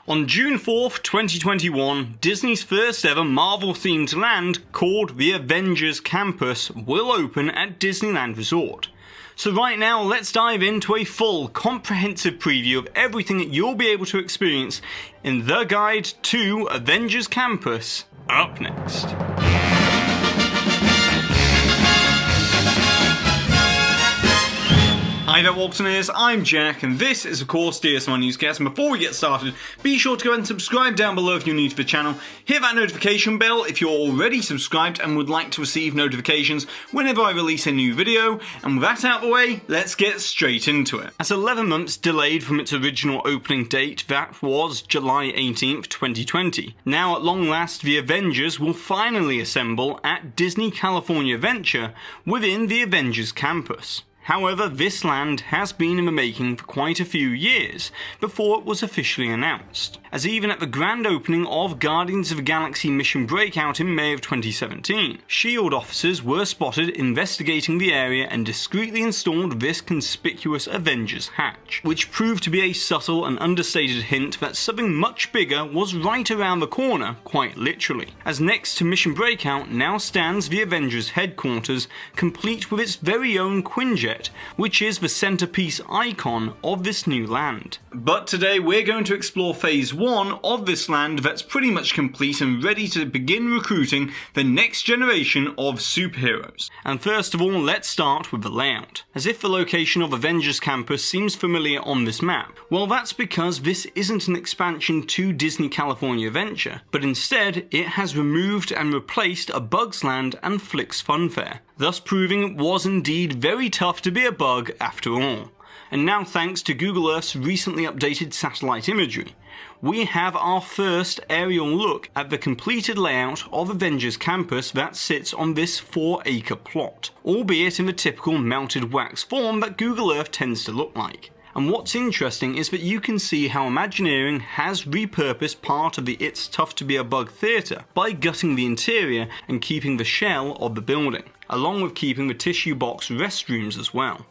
On June 4th, 2021, Disney's first ever Marvel-themed land called the Avengers Campus will open at Disneyland Resort. So right now, let's dive into a full, comprehensive preview of everything that you'll be able to experience in The Guide to Avengers Campus, up next. Hi there Waltineers, I'm Jack and this is of course DSNY Newscast, and before we get started, be sure to go and subscribe down below if you're new to the channel, hit that notification bell if you're already subscribed and would like to receive notifications whenever I release a new video, and with that out of the way, let's get straight into it. As 11 months delayed from its original opening date, that was July 18th, 2020, now at long last the Avengers will finally assemble at Disney California Adventure within the Avengers Campus. However, this land has been in the making for quite a few years before it was officially announced, as even at the grand opening of Guardians of the Galaxy Mission Breakout in May of 2017, S.H.I.E.L.D. officers were spotted investigating the area and discreetly installed this conspicuous Avengers hatch, which proved to be a subtle and understated hint that something much bigger was right around the corner, quite literally, as next to Mission Breakout now stands the Avengers headquarters, complete with its very own Quin-Jet, which is the centerpiece icon of this new land. But today we're going to explore phase 1 of this land that's pretty much complete and ready to begin recruiting the next generation of superheroes. And first of all, let's start with the layout. As if the location of Avengers Campus seems familiar on this map, well that's because this isn't an expansion to Disney California Adventure, but instead it has removed and replaced a Bugs Land and Flicks Funfair, thus proving it was indeed very tough to be a bug after all. And now thanks to Google Earth's recently updated satellite imagery, we have our first aerial look at the completed layout of Avengers Campus that sits on this 4-acre plot, albeit in the typical melted wax form that Google Earth tends to look like. And what's interesting is that you can see how Imagineering has repurposed part of the It's Tough to Be a Bug theatre by gutting the interior and keeping the shell of the building, along with keeping the tissue box restrooms as well.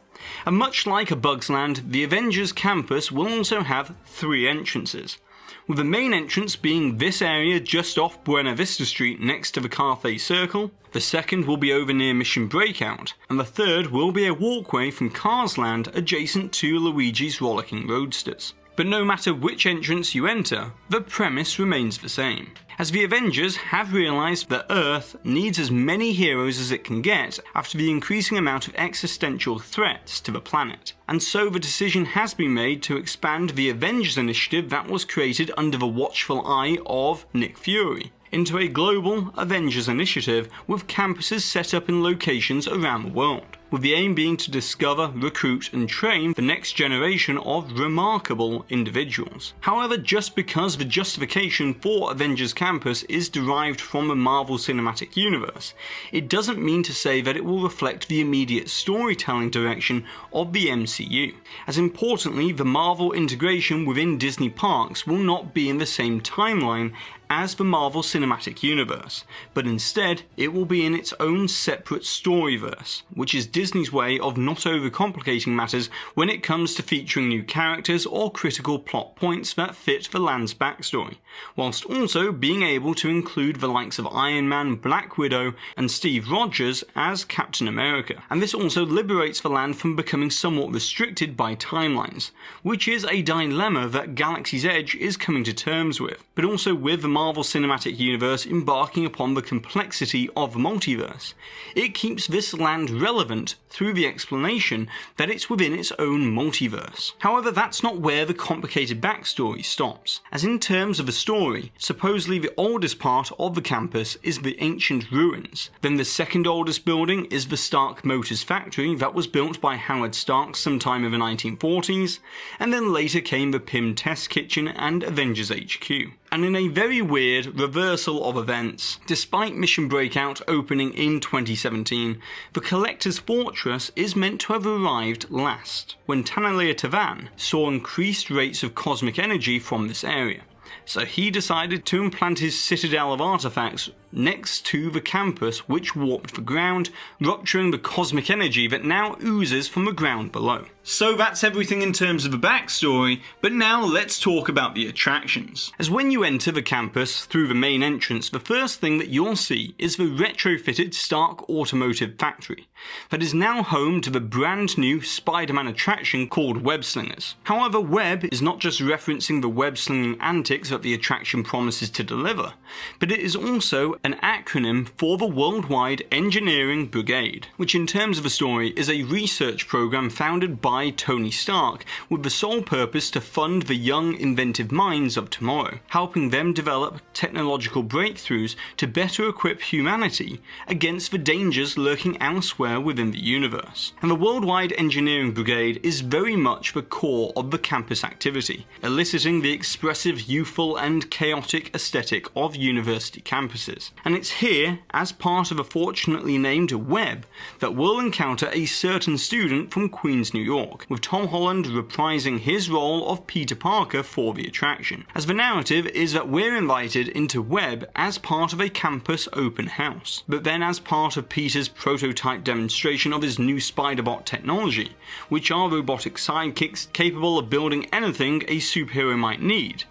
And much like a Bugs Land, the Avengers Campus will also have 3 entrances, with the main entrance being this area just off Buena Vista Street next to the Carthay Circle, the second will be over near Mission Breakout, and the third will be a walkway from Cars Land adjacent to Luigi's Rollicking Roadsters. But no matter which entrance you enter, the premise remains the same, as the Avengers have realised that Earth needs as many heroes as it can get after the increasing amount of existential threats to the planet. And so the decision has been made to expand the Avengers initiative that was created under the watchful eye of Nick Fury into a global Avengers initiative with campuses set up in locations around the world, with the aim being to discover, recruit and train the next generation of remarkable individuals. However, just because the justification for Avengers Campus is derived from the Marvel Cinematic Universe, it doesn't mean to say that it will reflect the immediate storytelling direction of the MCU, as importantly the Marvel integration within Disney parks will not be in the same timeline as the Marvel Cinematic Universe, but instead it will be in its own separate storyverse, which is Disney's way of not overcomplicating matters when it comes to featuring new characters or critical plot points that fit the land's backstory, whilst also being able to include the likes of Iron Man, Black Widow and Steve Rogers as Captain America. And this also liberates the land from becoming somewhat restricted by timelines, which is a dilemma that Galaxy's Edge is coming to terms with, but also with the Marvel Cinematic Universe embarking upon the complexity of the multiverse. It keeps this land relevant through the explanation that it's within its own multiverse. However, that's not where the complicated backstory stops, as in terms of the story, supposedly the oldest part of the campus is the ancient ruins. Then the second oldest building is the Stark Motors factory that was built by Howard Stark sometime in the 1940s, and then later came the Pym Test Kitchen and Avengers HQ. And in a very weird reversal of events, despite Mission Breakout opening in 2017, the Collector's Fortress is meant to have arrived last, when Tanalea Tavan saw increased rates of cosmic energy from this area. So he decided to implant his citadel of artifacts next to the campus which warped the ground, rupturing the cosmic energy that now oozes from the ground below. So that's everything in terms of the backstory, but now let's talk about the attractions. As when you enter the campus through the main entrance, the first thing that you'll see is the retrofitted Stark Automotive Factory that is now home to the brand new Spider-Man attraction called Web Slingers. However, Web is not just referencing the web slinging antics that the attraction promises to deliver, but it is also an acronym for the Worldwide Engineering Brigade, which in terms of the story is a research program founded by Tony Stark with the sole purpose to fund the young inventive minds of tomorrow, helping them develop technological breakthroughs to better equip humanity against the dangers lurking elsewhere within the universe. And the Worldwide Engineering Brigade is very much the core of the campus activity, eliciting the expressive, youthful and chaotic aesthetic of university campuses. And it's here, as part of a fortunately named Web, that we'll encounter a certain student from Queens, New York, with Tom Holland reprising his role of Peter Parker for the attraction, as the narrative is that we're invited into Web as part of a campus open house, but then as part of Peter's prototype demonstration of his new Spider-Bot technology, which are robotic sidekicks capable of building anything a superhero might need.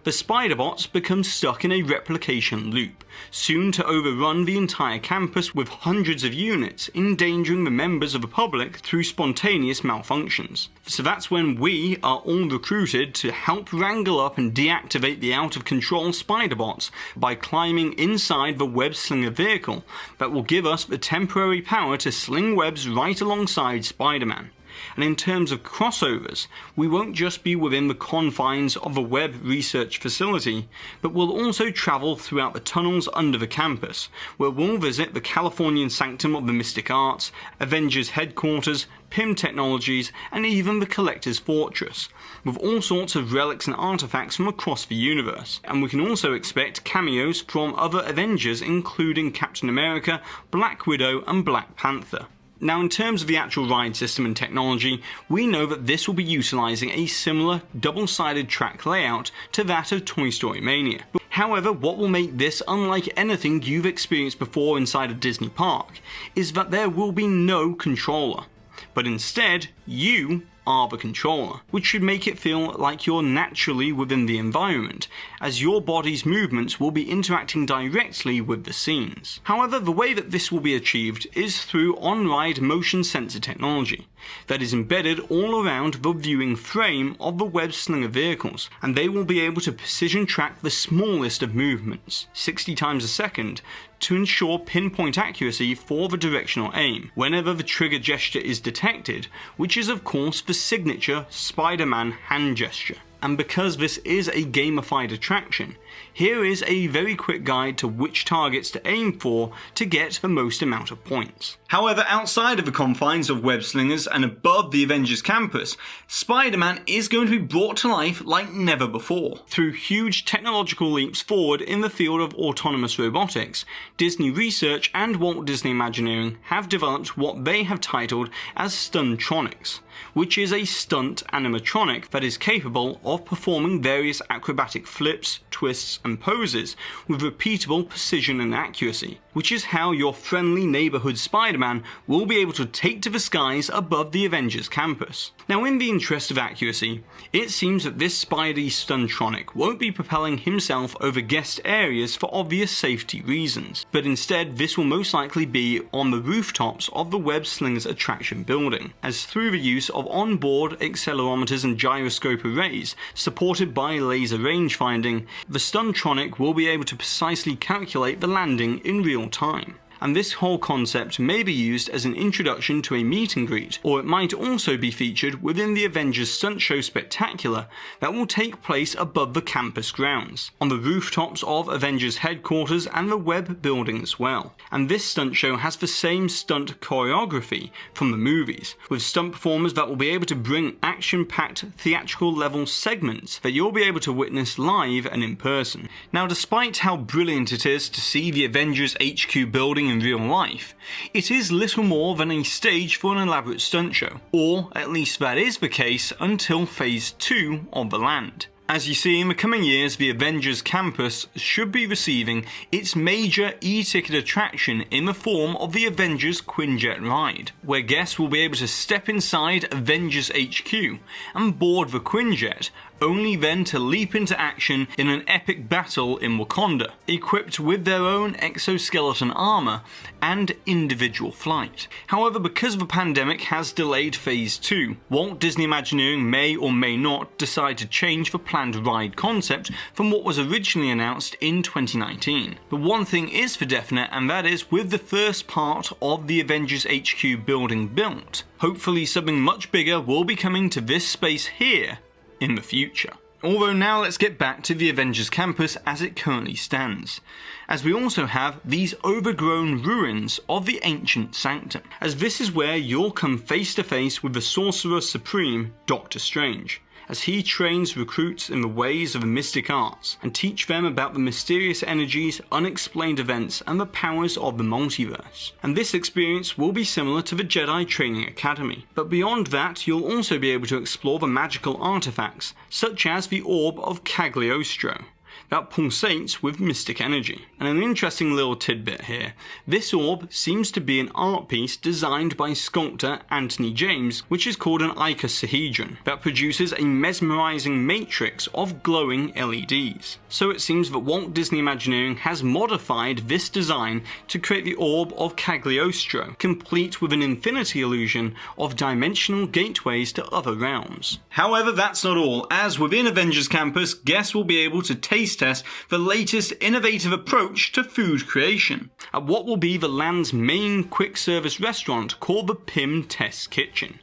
The Spider-Bots become stuck in a replication loop, soon to overrun the entire campus with hundreds of units, endangering the members of the public through spontaneous malfunctions. So that's when we are all recruited to help wrangle up and deactivate the out-of-control Spider-Bots by climbing inside the web slinger vehicle that will give us the temporary power to sling webs right alongside Spider-Man. And in terms of crossovers, we won't just be within the confines of a web research facility, but we'll also travel throughout the tunnels under the campus, where we'll visit the Californian Sanctum of the Mystic Arts, Avengers headquarters, PIM Technologies, and even the Collector's Fortress, with all sorts of relics and artifacts from across the universe. And we can also expect cameos from other Avengers including Captain America, Black Widow, and Black Panther. Now, in terms of the actual ride system and technology, we know that this will be utilising a similar double-sided track layout to that of Toy Story Mania. However, what will make this unlike anything you've experienced before inside a Disney park is that there will be no controller, but instead, you are the controller, which should make it feel like you're naturally within the environment, as your body's movements will be interacting directly with the scenes. However, the way that this will be achieved is through on-ride motion sensor technology that is embedded all around the viewing frame of the web slinger vehicles, and they will be able to precision track the smallest of movements, 60 times a second, to ensure pinpoint accuracy for the directional aim whenever the trigger gesture is detected, which is of course the signature Spider-Man hand gesture. And because this is a gamified attraction, here is a very quick guide to which targets to aim for to get the most amount of points. However, outside of the confines of Web Slingers and above the Avengers campus, Spider-Man is going to be brought to life like never before. Through huge technological leaps forward in the field of autonomous robotics, Disney Research and Walt Disney Imagineering have developed what they have titled as Stuntronics, which is a stunt animatronic that is capable of performing various acrobatic flips, twists and poses with repeatable precision and accuracy, which is how your friendly neighbourhood Spider-Man will be able to take to the skies above the Avengers campus. Now, in the interest of accuracy, it seems that this Spidey Stuntronic won't be propelling himself over guest areas for obvious safety reasons, but instead this will most likely be on the rooftops of the Web Slingers attraction building, as through the use of onboard accelerometers and gyroscope arrays supported by laser range finding, the Stuntronic will be able to precisely calculate the landing in real time. And this whole concept may be used as an introduction to a meet and greet, or it might also be featured within the Avengers Stunt Show Spectacular that will take place above the campus grounds, on the rooftops of Avengers headquarters and the web building as well. And this stunt show has the same stunt choreography from the movies, with stunt performers that will be able to bring action-packed theatrical level segments that you'll be able to witness live and in person. Now, despite how brilliant it is to see the Avengers HQ building in real life, it is little more than a stage for an elaborate stunt show, or at least that is the case until phase 2 of the land. As you see, in the coming years, the Avengers Campus should be receiving its major e-ticket attraction in the form of the Avengers Quin-Jet ride, where guests will be able to step inside Avengers HQ and board the Quin-Jet, only then to leap into action in an epic battle in Wakanda, equipped with their own exoskeleton armor and individual flight. However, because the pandemic has delayed Phase 2, Walt Disney Imagineering may or may not decide to change the planned ride concept from what was originally announced in 2019. But one thing is for definite, and that is with the first part of the Avengers HQ building built, hopefully something much bigger will be coming to this space here in the future. Although now let's get back to the Avengers Campus as it currently stands, as we also have these overgrown ruins of the ancient Sanctum, as this is where you'll come face to face with the Sorcerer Supreme, Doctor Strange, as he trains recruits in the ways of the mystic arts and teach them about the mysterious energies, unexplained events, and the powers of the multiverse. And this experience will be similar to the Jedi Training Academy. But beyond that, you'll also be able to explore the magical artifacts, such as the Orb of Cagliostro, that pulsates with mystic energy. And an interesting little tidbit here, this orb seems to be an art piece designed by sculptor Anthony James, which is called an icosahedron, that produces a mesmerizing matrix of glowing LEDs. So it seems that Walt Disney Imagineering has modified this design to create the Orb of Cagliostro, complete with an infinity illusion of dimensional gateways to other realms. However, that's not all, as within Avengers Campus, guests will be able to taste test the latest innovative approach to food creation at what will be the land's main quick service restaurant called the Pym Test Kitchen,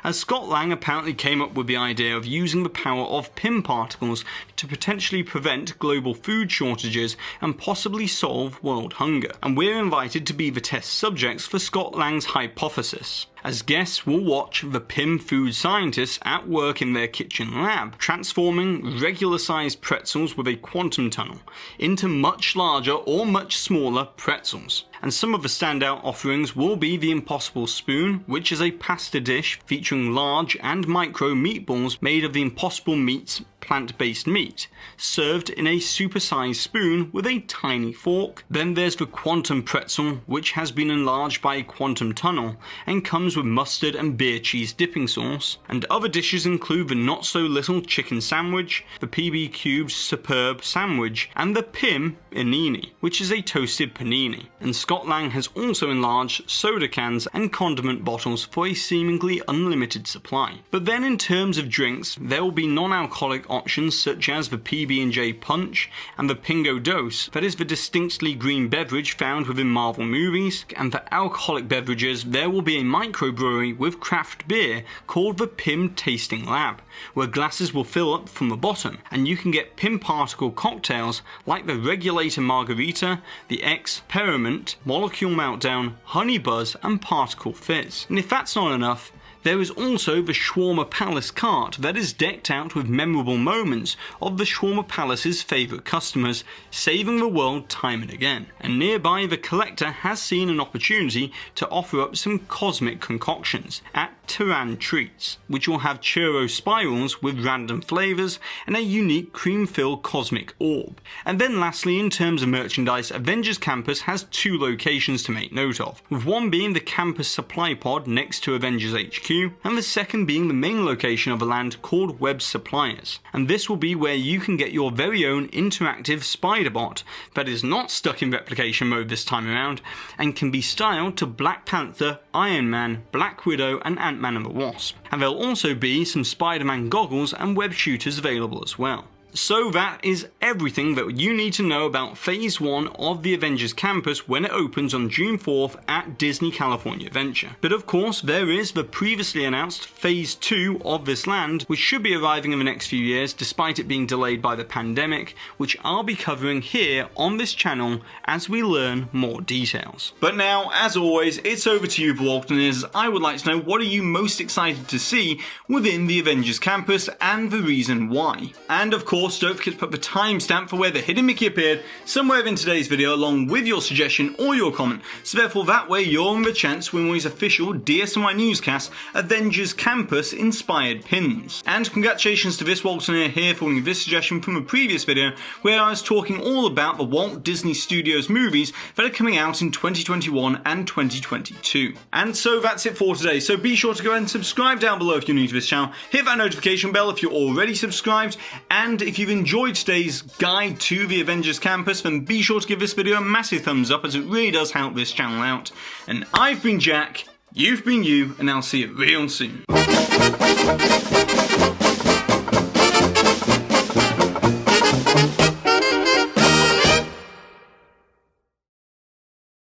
as Scott Lang apparently came up with the idea of using the power of Pym particles to potentially prevent global food shortages and possibly solve world hunger. And we're invited to be the test subjects for Scott Lang's hypothesis, as guests will watch the Pym food scientists at work in their kitchen lab, transforming regular-sized pretzels with a quantum tunnel into much larger or much smaller pretzels. And some of the standout offerings will be the Impossible Spoon, which is a pasta dish featuring large and micro meatballs made of the Impossible Meats plant-based meat, served in a supersized spoon with a tiny fork. Then there's the Quantum Pretzel, which has been enlarged by a quantum tunnel and comes with mustard and beer cheese dipping sauce. And other dishes include the not-so-little chicken sandwich, the PB Cube's superb sandwich, and the Pym Panini, which is a toasted panini. And Scott Lang has also enlarged soda cans and condiment bottles for a seemingly unlimited supply. But then in terms of drinks, there will be non-alcoholic options such as the PB&J Punch and the Pingo Dose, that is the distinctly green beverage found within Marvel movies. And for alcoholic beverages, there will be a microbrewery with craft beer called the Pym Tasting Lab, where glasses will fill up from the bottom, and you can get Pym particle cocktails like the Regulator Margarita, the Experiment, Molecule Meltdown, Honey Buzz, and Particle Fizz. And if that's not enough, there is also the Shawarma Palace cart that is decked out with memorable moments of the Shawarma Palace's favourite customers, saving the world time and again. And nearby, the collector has seen an opportunity to offer up some cosmic concoctions at Tehran Treats, which will have churro spirals with random flavours and a unique cream-filled cosmic orb. And then lastly, in terms of merchandise, Avengers Campus has two locations to make note of, with one being the campus supply pod next to Avengers HQ, and the second being the main location of the land called Web Suppliers. And this will be where you can get your very own interactive Spider-Bot that is not stuck in replication mode this time around, and can be styled to Black Panther, Iron Man, Black Widow, and Ant-Man and the Wasp. And there'll also be some Spider-Man goggles and web shooters available as well. So that is everything that you need to know about Phase 1 of the Avengers Campus when it opens on June 4th at Disney California Adventure. But of course, there is the previously announced Phase 2 of this land, which should be arriving in the next few years despite it being delayed by the pandemic, which I'll be covering here on this channel as we learn more details. But now, as always, it's over to you, Waltineers. I would like to know, what are you most excited to see within the Avengers Campus and the reason why? And of course, course, don't forget to put the timestamp for where the hidden Mickey appeared somewhere in today's video along with your suggestion or your comment, so therefore that way you're in the chance to win one of these official DSNY Newscast Avengers Campus inspired pins. And congratulations to this Waltineer here for winning this suggestion from a previous video where I was talking all about the Walt Disney Studios movies that are coming out in 2021 and 2022. And so that's it for today, so be sure to go ahead and subscribe down below if you're new to this channel, hit that notification bell if you're already subscribed, and if you've enjoyed today's guide to the Avengers Campus, then be sure to give this video a massive thumbs up as it really does help this channel out. And I've been Jack, you've been you, and I'll see you real soon.